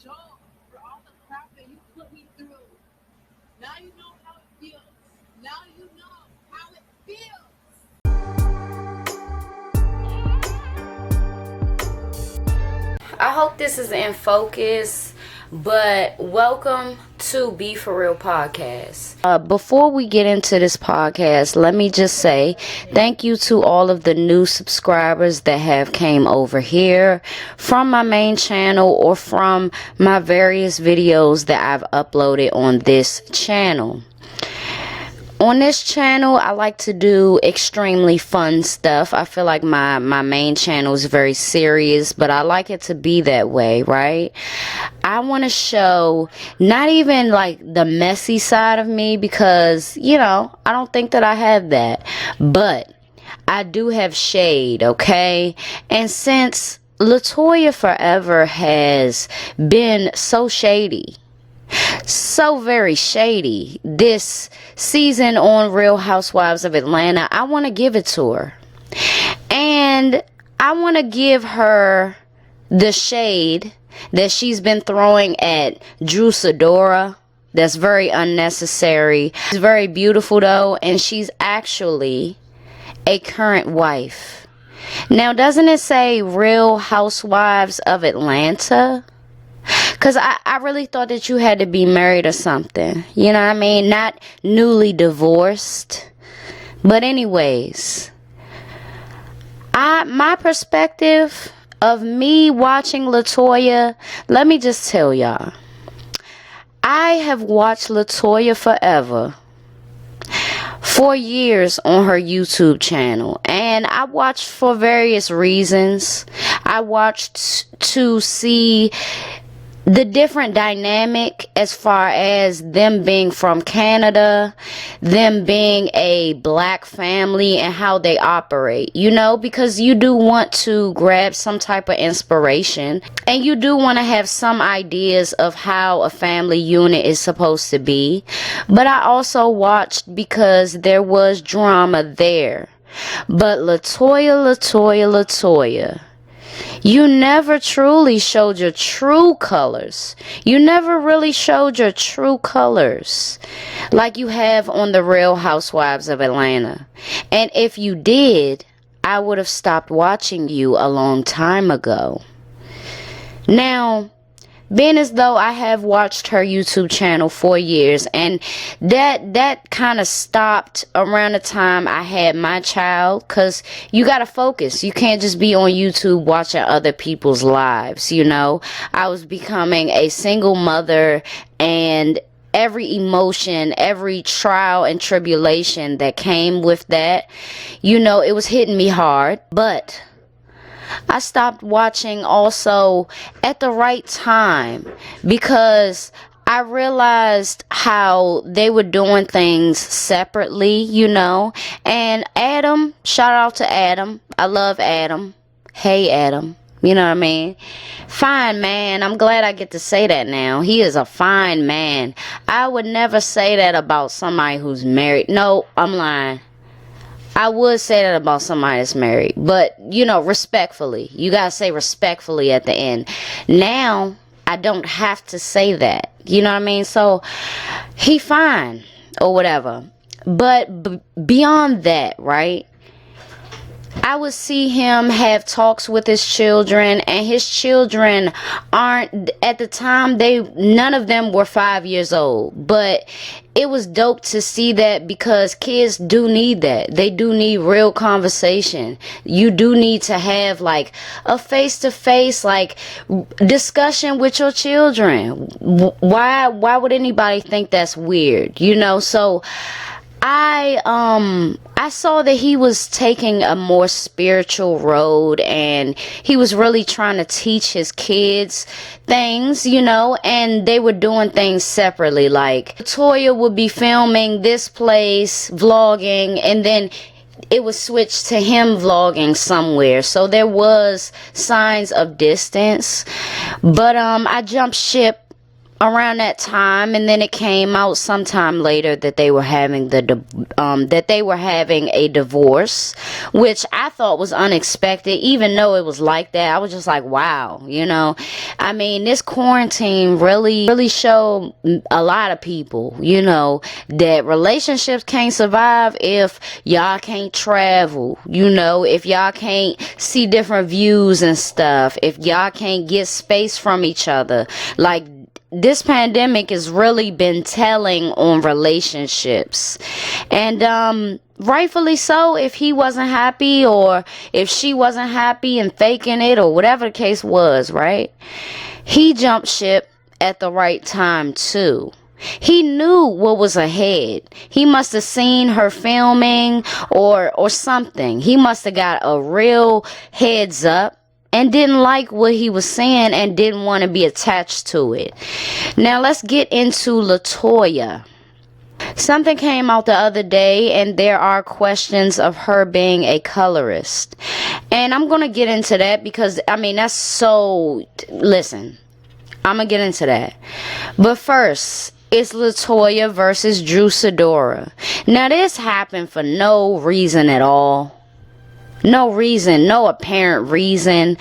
job for all the crap that you put me through. Now you know how it feels. Now you know how it feels. I hope this is in focus, but welcome to Be For Real podcast. Before we get into this podcast, let me just say thank you to all of the new subscribers that have came over here from my main channel or from my various videos that I've uploaded on this channel. On this channel, I like to do extremely fun stuff. I feel like my main channel is very serious, but I like it to be that way, right? I want to show not even like the messy side of me because, I don't think that I have that. But I do have shade, okay? And since Latoya Forevers has been so shady, so very shady this season on Real Housewives of Atlanta, I want to give it to her. And I want to give her the shade that she's been throwing at Drew Sidora. That's very unnecessary. She's very beautiful though, and she's actually a current wife. Now, doesn't it say Real Housewives of Atlanta? Because I really thought that you had to be married or something. You know what I mean? Not newly divorced. But anyways, my perspective of me watching Latoya, let me just tell y'all. I have watched Latoya Forevers for years on her YouTube channel. And I watched for various reasons. I watched to see the different dynamic as far as them being from Canada, them being a black family and how they operate, because you do want to grab some type of inspiration and you do want to have some ideas of how a family unit is supposed to be. But I also watched because there was drama there. But Latoya, you never truly showed your true colors. You never really showed your true colors like you have on the Real Housewives of Atlanta. And if you did, I would have stopped watching you a long time ago. Now, being as though I have watched her YouTube channel for years, and that kind of stopped around the time I had my child, because you got to focus. You can't just be on YouTube watching other people's lives, I was becoming a single mother, and every emotion, every trial and tribulation that came with that, it was hitting me hard. But I stopped watching also at the right time because I realized how they were doing things separately, and Adam, shout out to Adam. I love Adam. Hey, Adam. You know what I mean? Fine man. I'm glad I get to say that now. He is a fine man. I would never say that about somebody who's married. No, I'm lying. I would say that about somebody that's married, but, respectfully. You gotta say respectfully at the end. Now, I don't have to say that. You know what I mean? So, he fine, or whatever. But beyond that, right? I would see him have talks with his children, and his children aren't, at the time, none of them were 5 years old. But it was dope to see that because kids do need that. They do need real conversation. You do need to have like a face-to-face discussion with your children. Why would anybody think that's weird? So I saw that he was taking a more spiritual road, and he was really trying to teach his kids things, and they were doing things separately. Like Latoya would be filming this place, vlogging, and then it was switched to him vlogging somewhere. So there was signs of distance, but I jumped ship around that time, and then it came out sometime later that they were having a divorce, which I thought was unexpected. Even though it was like that, I was just like, wow, I mean, this quarantine really showed a lot of people, that relationships can't survive if y'all can't travel, if y'all can't see different views and stuff, if y'all can't get space from each other. Like, this pandemic has really been telling on relationships. And rightfully so, if he wasn't happy or if she wasn't happy and faking it or whatever the case was, right? He jumped ship at the right time too. He knew what was ahead. He must have seen her filming or something. He must have got a real heads up and didn't like what he was saying and didn't want to be attached to it. Now let's get into Latoya. Something came out the other day, and there are questions of her being a colorist. And I'm going to get into that because, I mean, that's so... Listen, I'm going to get into that. But first, it's Latoya versus Drew Sidora. Now, this happened for no reason at all. No reason, no apparent reason.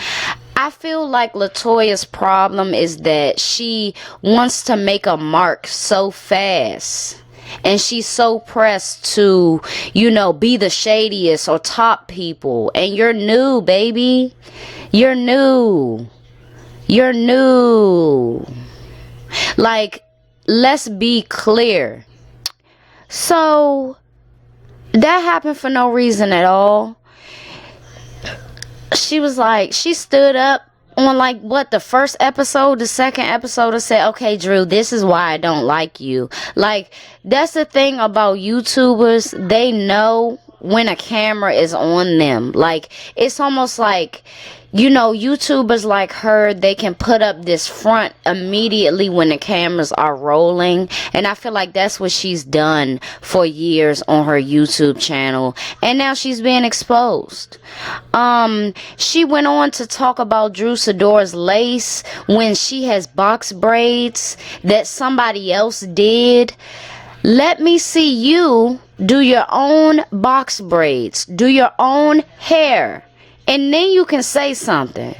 I feel like Latoya's problem is that she wants to make a mark so fast. And she's so pressed to, be the shadiest or top people. And you're new, baby. You're new. You're new. Like, let's be clear. So, that happened for no reason at all. She was like, she stood up on the first episode, the second episode, and said, okay, Drew, this is why I don't like you. Like, that's the thing about YouTubers. They know when a camera is on them. Like, it's almost like, YouTubers like her, they can put up this front immediately when the cameras are rolling. And I feel like that's what she's done for years on her YouTube channel. And now she's being exposed. She went on to talk about Drew Sidora's lace when she has box braids that somebody else did. Let me see you do your own box braids. Do your own hair. And then you can say something.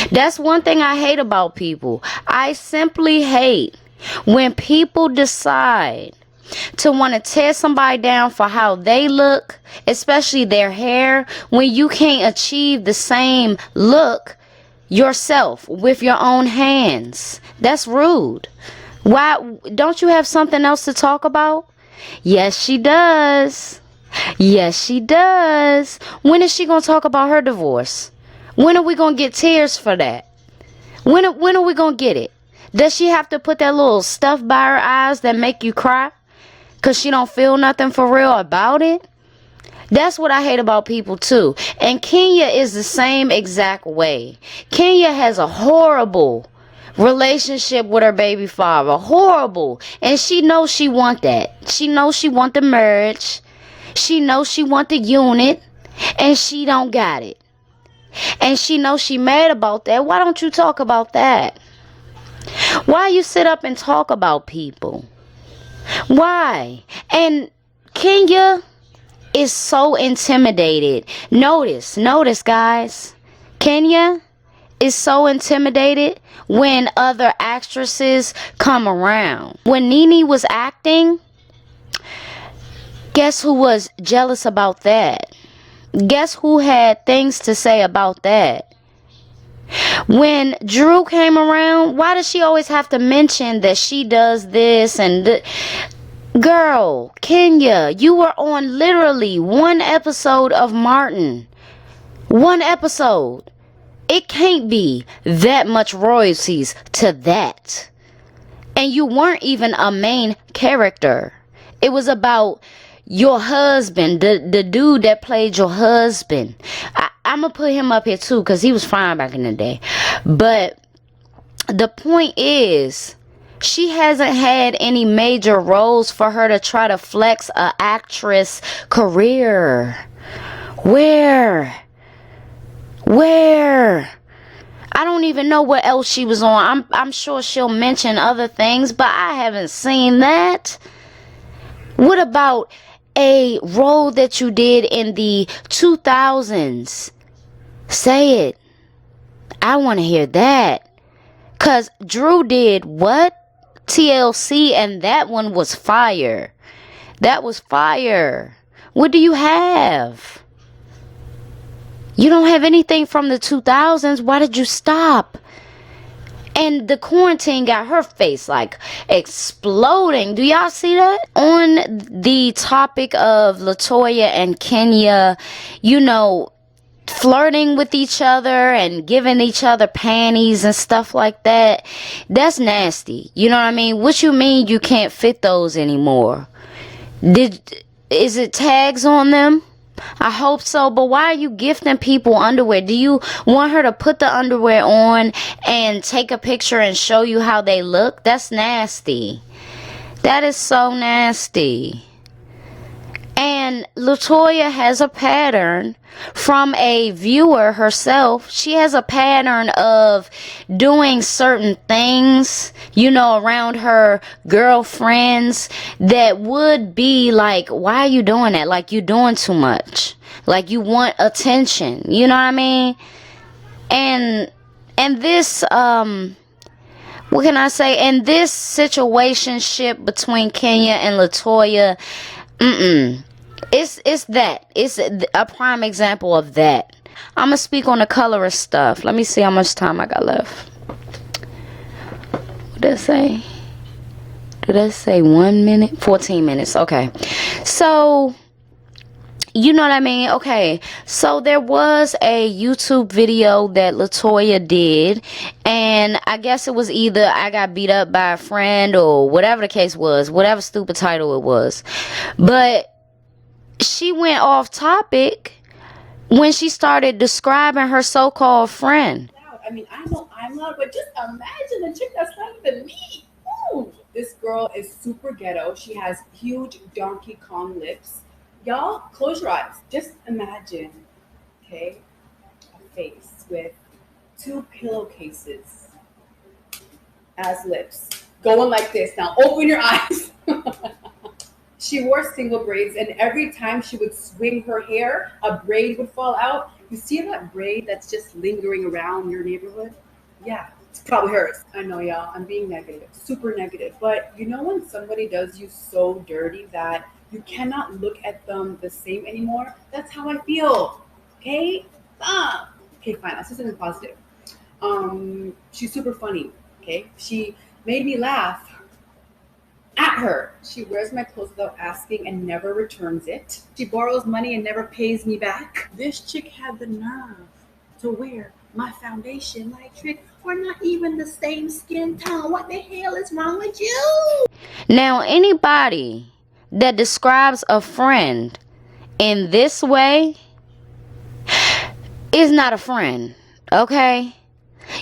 That's one thing I hate about people. I simply hate when people decide to want to tear somebody down for how they look, especially their hair, when you can't achieve the same look yourself with your own hands. That's rude. Why don't you have something else to talk about? Yes, she does. Yes, she does. When is she going to talk about her divorce? When are we going to get tears for that? When are we going to get it? Does she have to put that little stuff by her eyes that make you cry? Because she don't feel nothing for real about it? That's what I hate about people too. And Kenya is the same exact way. Kenya has a horrible relationship with her baby father. Horrible. And she knows she want that. She knows she want the marriage. She knows she want the unit, and she don't got it. And she knows she mad about that. Why don't you talk about that? Why you sit up and talk about people? Why? And Kenya is so intimidated. Notice guys. Kenya is so intimidated when other actresses come around. When Nene was acting, guess who was jealous about that? Guess who had things to say about that? When Drew came around, why does she always have to mention that she does this and Girl, Kenya, you were on literally one episode of Martin. One episode. It can't be that much royalties to that. And you weren't even a main character. It was about your husband, the dude that played your husband. I'm going to put him up here too because he was fine back in the day. But the point is, she hasn't had any major roles for her to try to flex a actress career. Where? I don't even know what else she was on. I'm sure she'll mention other things, but I haven't seen that. What about a role that you did in the 2000s? Say it. I want to hear that. Cause Drew did what? TLC, and that one was fire. That was fire. What do you have? You don't have anything from the 2000s. Why did you stop? And the quarantine got her face like exploding. Do y'all see that? On the topic of Latoya and Kenya, you know, flirting with each other and giving each other panties and stuff like that, that's nasty. You know what I mean? What you mean you can't fit those anymore? Is it tags on them? I hope so, but why are you gifting people underwear? Do you want her to put the underwear on and take a picture and show you how they look? That's nasty. That is so nasty. And Latoya has a pattern from a viewer herself. She has a pattern of doing certain things, you know, around her girlfriends that would be like, why are you doing that? Like, you're doing too much. Like, you want attention. You know what I mean? And this, what can I say? And this situationship between Kenya and Latoya, It's that. It's a prime example of that. I'm going to speak on the colorist stuff. Let me see how much time I got left. What did it say? Did that say 1 minute? 14 minutes. Okay. So, you know what I mean? Okay. So, there was a YouTube video that Latoya did. And I guess it was either I got beat up by a friend or whatever the case was. Whatever stupid title it was. But she went off topic when she started describing her so-called friend. I mean, I know I'm loud, but just imagine a chick that's louder than me. Ooh. This girl is super ghetto. She has huge Donkey Kong lips. Y'all, close your eyes. Just imagine, okay, a face with 2 pillowcases as lips. Going like this. Now, open your eyes. She wore single braids, and every time she would swing her hair, a braid would fall out. You see that braid that's just lingering around your neighborhood? Yeah, it's probably hers. I know, y'all. I'm being negative, super negative. But you know when somebody does you so dirty that you cannot look at them the same anymore? That's how I feel. Okay? Okay, fine. Let's do something positive. She's super funny. Okay? She made me laugh at her. She wears my clothes without asking and never returns it. She borrows money and never pays me back. This chick had the nerve to wear my foundation like Trick. We're not even the same skin tone. What the hell is wrong with you? Now, anybody that describes a friend in this way is not a friend, okay?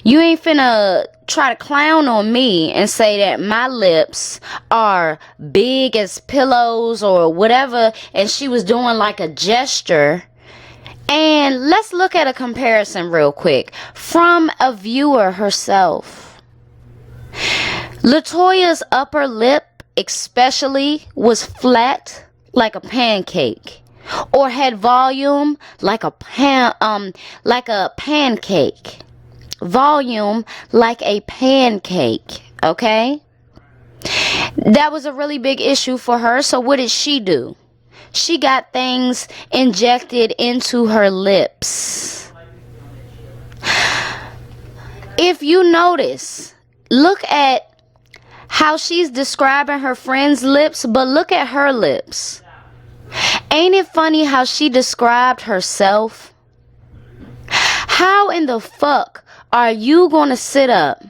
You ain't finna try to clown on me and say that my lips are big as pillows or whatever, and she was doing like a gesture. And let's look at a comparison real quick from a viewer herself. Latoya's upper lip especially was flat like a pancake, or had volume like a pancake. Volume like a pancake, okay? That was a really big issue for her. So what did she do? She got things injected into her lips. If you notice, look at how she's describing her friend's lips, but look at her lips. Ain't it funny how she described herself? How in the fuck are you gonna sit up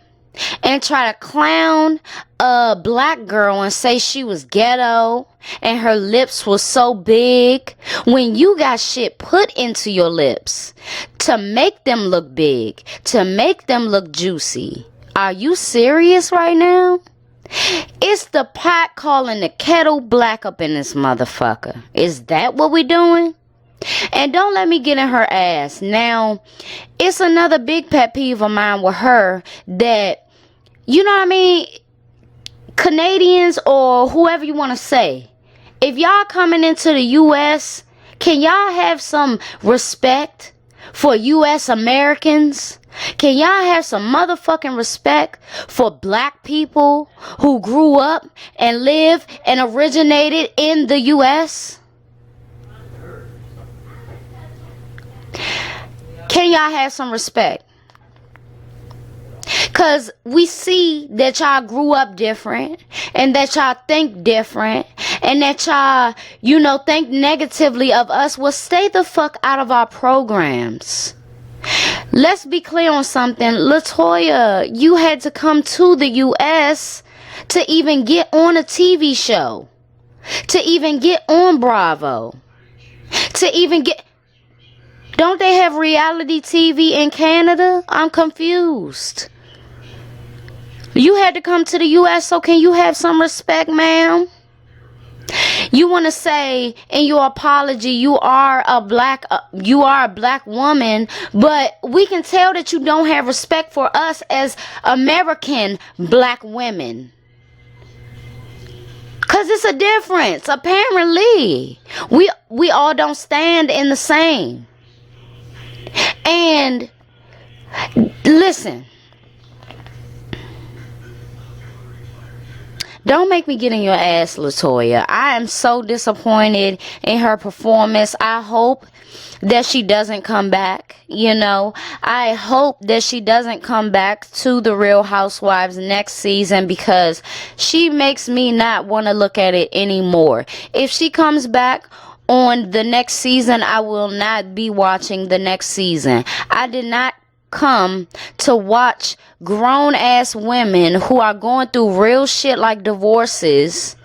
and try to clown a black girl and say she was ghetto and her lips was so big when you got shit put into your lips to make them look big, to make them look juicy? Are you serious right now? It's the pot calling the kettle black up in this motherfucker. Is that what we doing? And don't let me get in her ass. Now, it's another big pet peeve of mine with her that, you know what I mean? Canadians or whoever you want to say, if y'all coming into the U.S., can y'all have some respect for U.S. Americans? Can y'all have some motherfucking respect for black people who grew up and live and originated in the U.S.? Can y'all have some respect? Because we see that y'all grew up different and that y'all think different and that y'all, you know, think negatively of us. Well, stay the fuck out of our programs. Let's be clear on something. Latoya, you had to come to the U.S. to even get on a TV show, to even get on Bravo, to even get... Don't they have reality TV in Canada? I'm confused. You had to come to the U.S., so can you have some respect, ma'am? You want to say in your apology you are a black woman, but we can tell that you don't have respect for us as American black women. Cause it's a difference. Apparently, we all don't stand in the same. And listen. Don't make me get in your ass, Latoya. I am so disappointed in her performance. I hope that she doesn't come back. You know, I hope that she doesn't come back to the Real Housewives next season because she makes me not want to look at it anymore. If she comes back on the next season, I will not be watching the next season. I did not come to watch grown ass women who are going through real shit like divorces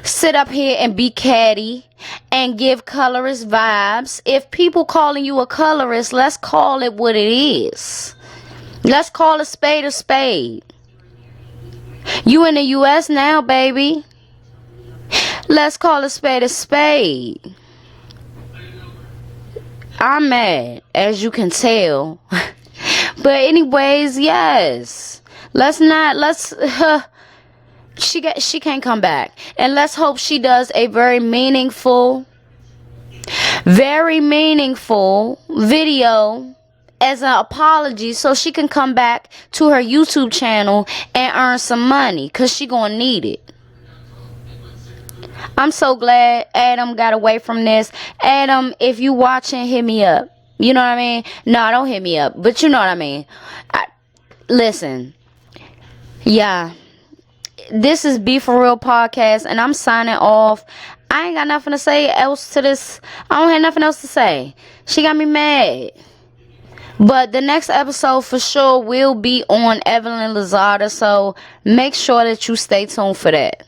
sit up here and be catty and give colorist vibes. If people calling you a colorist, let's call it what it is. Let's call a spade a spade. You in the US now, baby. Let's call a spade a spade. I'm mad, as you can tell. But anyways, yes. She can't come back. And let's hope she does a very meaningful video as an apology so she can come back to her YouTube channel and earn some money, because she gonna need it. I'm so glad Adam got away from this. Adam, if you watching, hit me up. You know what I mean? No, don't hit me up. But you know what I mean. Listen. Yeah. This is Be For Real Podcast, and I'm signing off. I ain't got nothing to say else to this. I don't have nothing else to say. She got me mad. But the next episode for sure will be on Evelyn Lozada, so make sure that you stay tuned for that.